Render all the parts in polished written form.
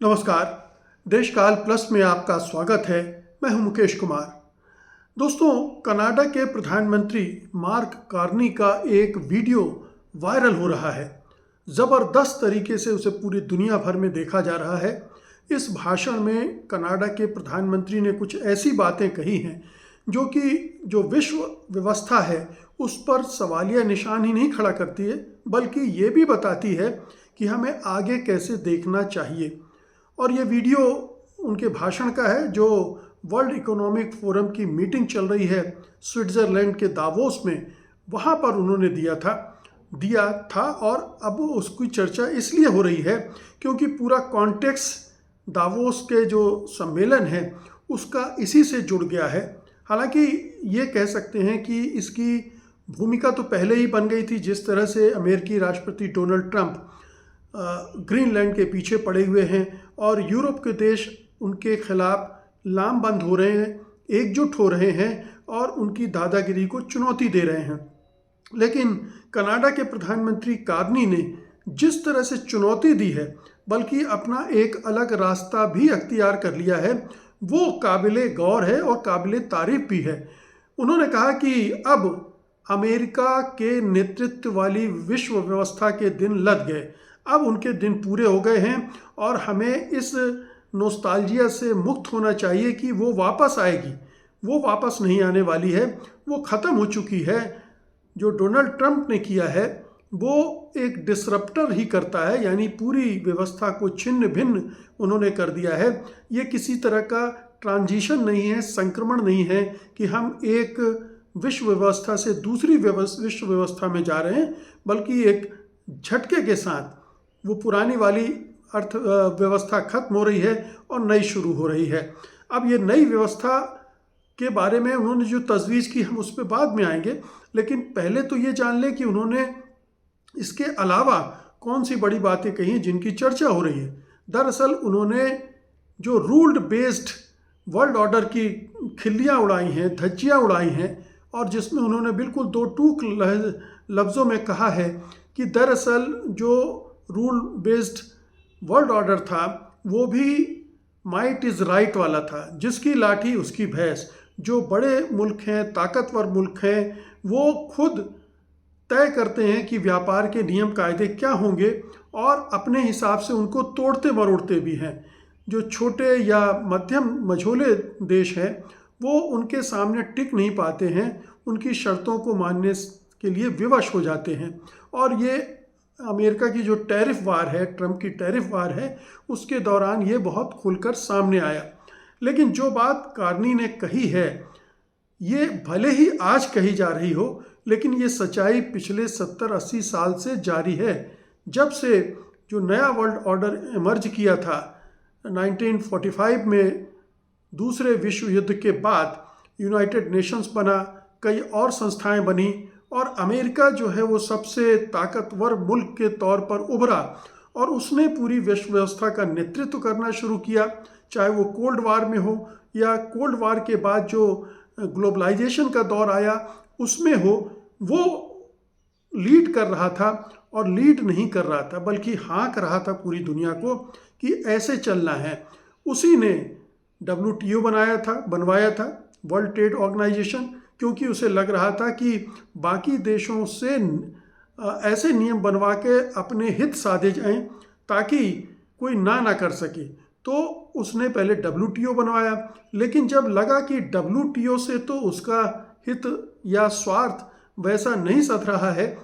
नमस्कार। देशकाल प्लस में आपका स्वागत है। मैं हूं मुकेश कुमार। दोस्तों, कनाडा के प्रधानमंत्री मार्क कार्नी का एक वीडियो वायरल हो रहा है। ज़बरदस्त तरीके से उसे पूरी दुनिया भर में देखा जा रहा है। इस भाषण में कनाडा के प्रधानमंत्री ने कुछ ऐसी बातें कही हैं जो विश्व व्यवस्था है उस पर सवालिया निशान ही नहीं खड़ा करती है, बल्कि ये भी बताती है कि हमें आगे कैसे देखना चाहिए। और ये वीडियो उनके भाषण का है जो वर्ल्ड इकोनॉमिक फोरम की मीटिंग चल रही है स्विट्ज़रलैंड के दावोस में, वहाँ पर उन्होंने दिया था। और अब उसकी चर्चा इसलिए हो रही है क्योंकि पूरा कॉन्टेक्स्ट दावोस के जो सम्मेलन है उसका इसी से जुड़ गया है। हालांकि ये कह सकते हैं कि इसकी भूमिका तो पहले ही बन गई थी। जिस तरह से अमेरिकी राष्ट्रपति डोनाल्ड ट्रंप ग्रीनलैंड के पीछे पड़े हुए हैं और यूरोप के देश उनके खिलाफ लामबंद हो रहे हैं, एकजुट हो रहे हैं और उनकी दादागिरी को चुनौती दे रहे हैं। लेकिन कनाडा के प्रधानमंत्री कार्नी ने जिस तरह से चुनौती दी है, बल्कि अपना एक अलग रास्ता भी अख्तियार कर लिया है, वो काबिले गौर है और काबिले तारीफ भी है। उन्होंने कहा कि अब अमेरिका के नेतृत्व वाली विश्व व्यवस्था के दिन लद गए, अब उनके दिन पूरे हो गए हैं और हमें इस नोस्टाल्जिया से मुक्त होना चाहिए कि वो वापस आएगी। वो वापस नहीं आने वाली है, वो ख़त्म हो चुकी है। जो डोनाल्ड ट्रंप ने किया है वो एक डिसरप्टर ही करता है, यानी पूरी व्यवस्था को छिन्न भिन्न उन्होंने कर दिया है। ये किसी तरह का ट्रांजिशन नहीं है, संक्रमण नहीं है कि हम एक विश्व व्यवस्था से दूसरी विश्व व्यवस्था में जा रहे हैं, बल्कि एक झटके के साथ वो पुरानी वाली अर्थ व्यवस्था खत्म हो रही है और नई शुरू हो रही है। अब ये नई व्यवस्था के बारे में उन्होंने जो तजवीज़ की, हम उस पर बाद में आएंगे, लेकिन पहले तो ये जान लें कि उन्होंने इसके अलावा कौन सी बड़ी बातें कही हैं जिनकी चर्चा हो रही है। दरअसल उन्होंने जो रूल्ड बेस्ड वर्ल्ड ऑर्डर की खिल्लियाँ उड़ाई हैं, धज्जियाँ उड़ाई हैं, और जिसमें उन्होंने बिल्कुल दो टूक लफ्ज़ों में कहा है कि दरअसल जो रूल बेस्ड वर्ल्ड ऑर्डर था वो भी माइट इज़ राइट वाला था, जिसकी लाठी उसकी भैंस। जो बड़े मुल्क हैं, ताकतवर मुल्क हैं, वो खुद तय करते हैं कि व्यापार के नियम कायदे क्या होंगे और अपने हिसाब से उनको तोड़ते मरोड़ते भी हैं। जो छोटे या मध्यम मझोले देश हैं वो उनके सामने टिक नहीं पाते हैं, उनकी शर्तों को मानने के लिए विवश हो जाते हैं। और ये अमेरिका की जो टैरिफ वार है, ट्रंप की टैरिफ वार है, उसके दौरान ये बहुत खुलकर सामने आया। लेकिन जो बात कार्नी ने कही है, ये भले ही आज कही जा रही हो, लेकिन ये सच्चाई पिछले 70-80 साल से जारी है। जब से जो नया वर्ल्ड ऑर्डर इमर्ज किया था 1945 में, दूसरे विश्व युद्ध के बाद यूनाइटेड नेशंस बना, कई और संस्थाएं बनी और अमेरिका जो है वो सबसे ताकतवर मुल्क के तौर पर उभरा और उसने पूरी विश्व व्यवस्था का नेतृत्व करना शुरू किया। चाहे वो कोल्ड वार में हो या कोल्ड वार के बाद जो ग्लोबलाइजेशन का दौर आया उसमें हो, वो लीड कर रहा था। और लीड नहीं कर रहा था बल्कि हाँक रहा था पूरी दुनिया को कि ऐसे चलना है। उसी ने WTO बनवाया था, वर्ल्ड ट्रेड ऑर्गेनाइजेशन, क्योंकि उसे लग रहा था कि बाकी देशों से ऐसे नियम बनवा के अपने हित साधे जाएं ताकि कोई ना कर सके। तो उसने पहले WTO बनवाया, लेकिन जब लगा कि WTO से तो उसका हित या स्वार्थ वैसा नहीं सध रहा है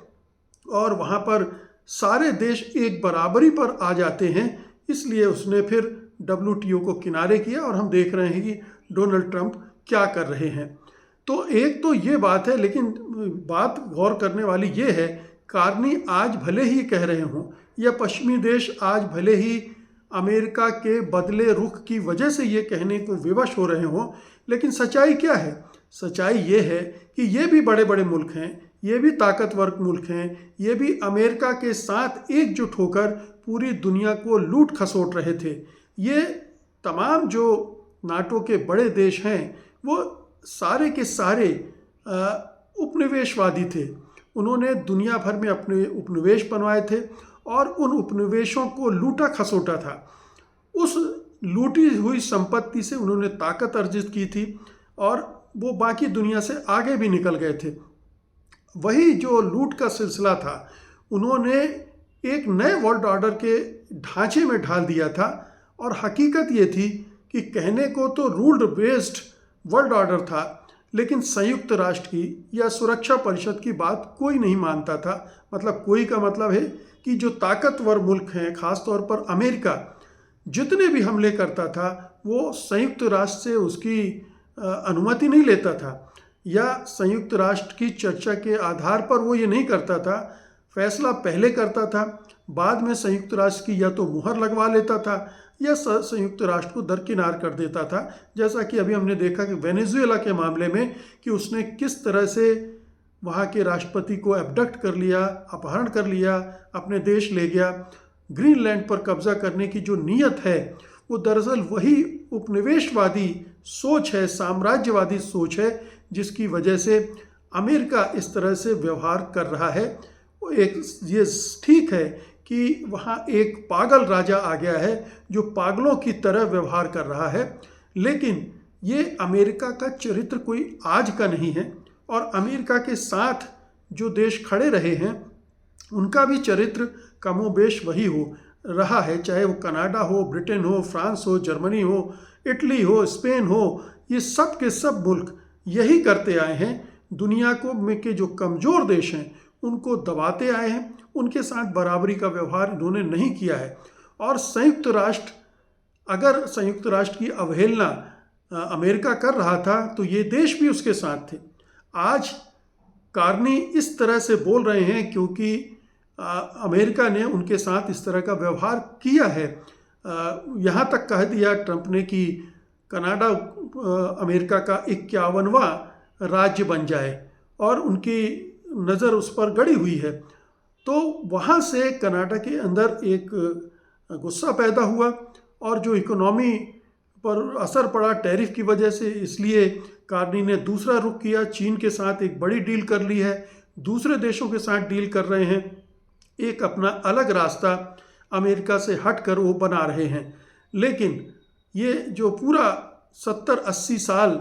और वहाँ पर सारे देश एक बराबरी पर आ जाते हैं, इसलिए उसने फिर WTO को किनारे किया। और हम देख रहे हैं कि डोनाल्ड ट्रंप क्या कर रहे हैं। तो एक तो ये बात है, लेकिन बात गौर करने वाली ये है, कार्नी आज भले ही कह रहे हों या पश्चिमी देश आज भले ही अमेरिका के बदले रुख की वजह से ये कहने को विवश हो रहे हों, लेकिन सच्चाई क्या है? सच्चाई ये है कि ये भी बड़े बड़े मुल्क हैं, ये भी ताकतवर मुल्क हैं, ये भी अमेरिका के साथ एकजुट होकर पूरी दुनिया को लूट खसोट रहे थे। ये तमाम जो नाटो के बड़े देश हैं वो सारे के सारे उपनिवेशवादी थे। उन्होंने दुनिया भर में अपने उपनिवेश बनवाए थे और उन उपनिवेशों को लूटा खसोटा था। उस लूटी हुई संपत्ति से उन्होंने ताकत अर्जित की थी और वो बाकी दुनिया से आगे भी निकल गए थे। वही जो लूट का सिलसिला था उन्होंने एक नए वर्ल्ड ऑर्डर के ढांचे में ढाल दिया था। और हकीकत ये थी कि कहने को तो रूल्ड बेस्ड वर्ल्ड ऑर्डर था, लेकिन संयुक्त राष्ट्र की या सुरक्षा परिषद की बात कोई नहीं मानता था। मतलब कोई का मतलब है कि जो ताकतवर मुल्क हैं, खासतौर पर अमेरिका, जितने भी हमले करता था वो संयुक्त राष्ट्र से उसकी अनुमति नहीं लेता था या संयुक्त राष्ट्र की चर्चा के आधार पर वो ये नहीं करता था। फैसला पहले करता था, बाद में संयुक्त राष्ट्र की या तो मुहर लगवा लेता था या संयुक्त राष्ट्र को दरकिनार कर देता था। जैसा कि अभी हमने देखा कि वेनेजुएला के मामले में कि उसने किस तरह से वहाँ के राष्ट्रपति को एब्डक्ट कर लिया, अपहरण कर लिया, अपने देश ले गया। ग्रीनलैंड पर कब्जा करने की जो नीयत है वो दरअसल वही उपनिवेशवादी सोच है, साम्राज्यवादी सोच है, जिसकी वजह से अमेरिका इस तरह से व्यवहार कर रहा है। एक ये ठीक है कि वहाँ एक पागल राजा आ गया है जो पागलों की तरह व्यवहार कर रहा है, लेकिन ये अमेरिका का चरित्र कोई आज का नहीं है। और अमेरिका के साथ जो देश खड़े रहे हैं उनका भी चरित्र कमोबेश वही हो रहा है, चाहे वो कनाडा हो, ब्रिटेन हो, फ्रांस हो, जर्मनी हो, इटली हो, स्पेन हो। ये सब के सब मुल्क यही करते आए हैं। दुनिया को में के जो कमज़ोर देश हैं उनको दबाते आए हैं, उनके साथ बराबरी का व्यवहार इन्होंने नहीं किया है। और संयुक्त राष्ट्र, अगर संयुक्त राष्ट्र की अवहेलना अमेरिका कर रहा था तो ये देश भी उसके साथ थे। आज कार्नी इस तरह से बोल रहे हैं क्योंकि अमेरिका ने उनके साथ इस तरह का व्यवहार किया है। यहाँ तक कह दिया ट्रंप ने कि कनाडा अमेरिका का 51वां राज्य बन जाए और उनकी नज़र उस पर गड़ी हुई है। तो वहाँ से कनाडा के अंदर एक गुस्सा पैदा हुआ और जो इकोनॉमी पर असर पड़ा टैरिफ की वजह से, इसलिए कार्नी ने दूसरा रुख किया। चीन के साथ एक बड़ी डील कर ली है, दूसरे देशों के साथ डील कर रहे हैं, एक अपना अलग रास्ता अमेरिका से हटकर वो बना रहे हैं। लेकिन ये जो पूरा 70-80 साल,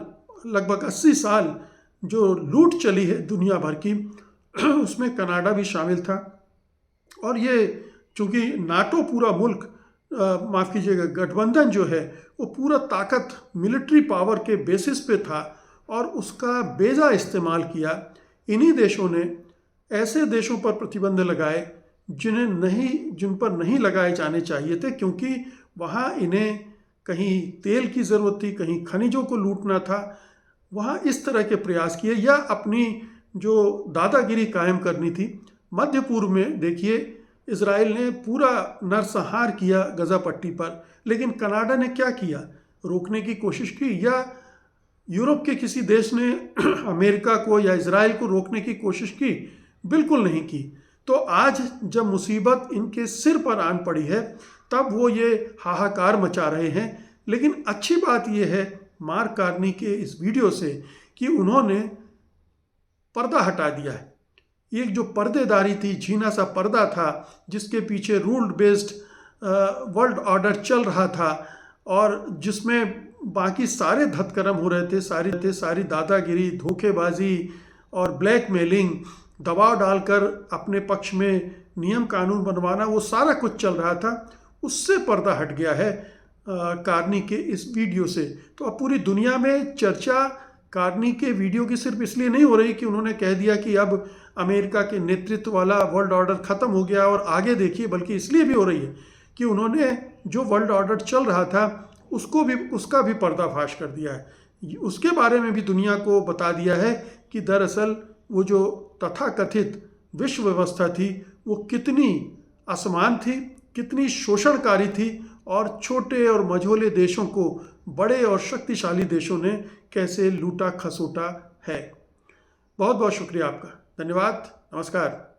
लगभग 80 साल जो लूट चली है दुनिया भर की, उसमें कनाडा भी शामिल था। और ये चूँकि नाटो पूरा मुल्क, माफ़ कीजिएगा, गठबंधन जो है वो पूरा ताकत मिलिट्री पावर के बेसिस पे था और उसका बेजा इस्तेमाल किया। इन्हीं देशों ने ऐसे देशों पर प्रतिबंध लगाए जिन पर नहीं लगाए जाने चाहिए थे, क्योंकि वहाँ इन्हें कहीं तेल की ज़रूरत थी, कहीं खनिजों को लूटना था। वहाँ इस तरह के प्रयास किए या अपनी जो दादागिरी कायम करनी थी। मध्य पूर्व में देखिए, इजराइल ने पूरा नरसंहार किया गजा पट्टी पर, लेकिन कनाडा ने क्या किया? रोकने की कोशिश की? या यूरोप के किसी देश ने अमेरिका को या इजराइल को रोकने की कोशिश की? बिल्कुल नहीं की। तो आज जब मुसीबत इनके सिर पर आन पड़ी है तब वो ये हाहाकार मचा रहे हैं। लेकिन अच्छी बात यह है मार्क कार्नी के इस वीडियो से कि उन्होंने पर्दा हटा दिया है। एक जो पर्देदारी थी, झीना सा पर्दा था जिसके पीछे रूल बेस्ड वर्ल्ड ऑर्डर चल रहा था और जिसमें बाकी सारे धतकर्म हो रहे थे, सारी दादागिरी, धोखेबाजी और ब्लैकमेलिंग, दबाव डालकर अपने पक्ष में नियम कानून बनवाना, वो सारा कुछ चल रहा था। उससे पर्दा हट गया है कार्नी के इस वीडियो से। तो अब पूरी दुनिया में चर्चा कार्नी के वीडियो की सिर्फ इसलिए नहीं हो रही कि उन्होंने कह दिया कि अब अमेरिका के नेतृत्व वाला वर्ल्ड ऑर्डर ख़त्म हो गया और आगे देखिए, बल्कि इसलिए भी हो रही है कि उन्होंने जो वर्ल्ड ऑर्डर चल रहा था उसका भी पर्दाफाश कर दिया है। उसके बारे में भी दुनिया को बता दिया है कि दरअसल वो जो तथाकथित विश्व व्यवस्था थी वो कितनी असमान थी, कितनी शोषणकारी थी और छोटे और मझोले देशों को बड़े और शक्तिशाली देशों ने कैसे लूटा खसोटा है। बहुत बहुत शुक्रिया आपका। धन्यवाद। नमस्कार।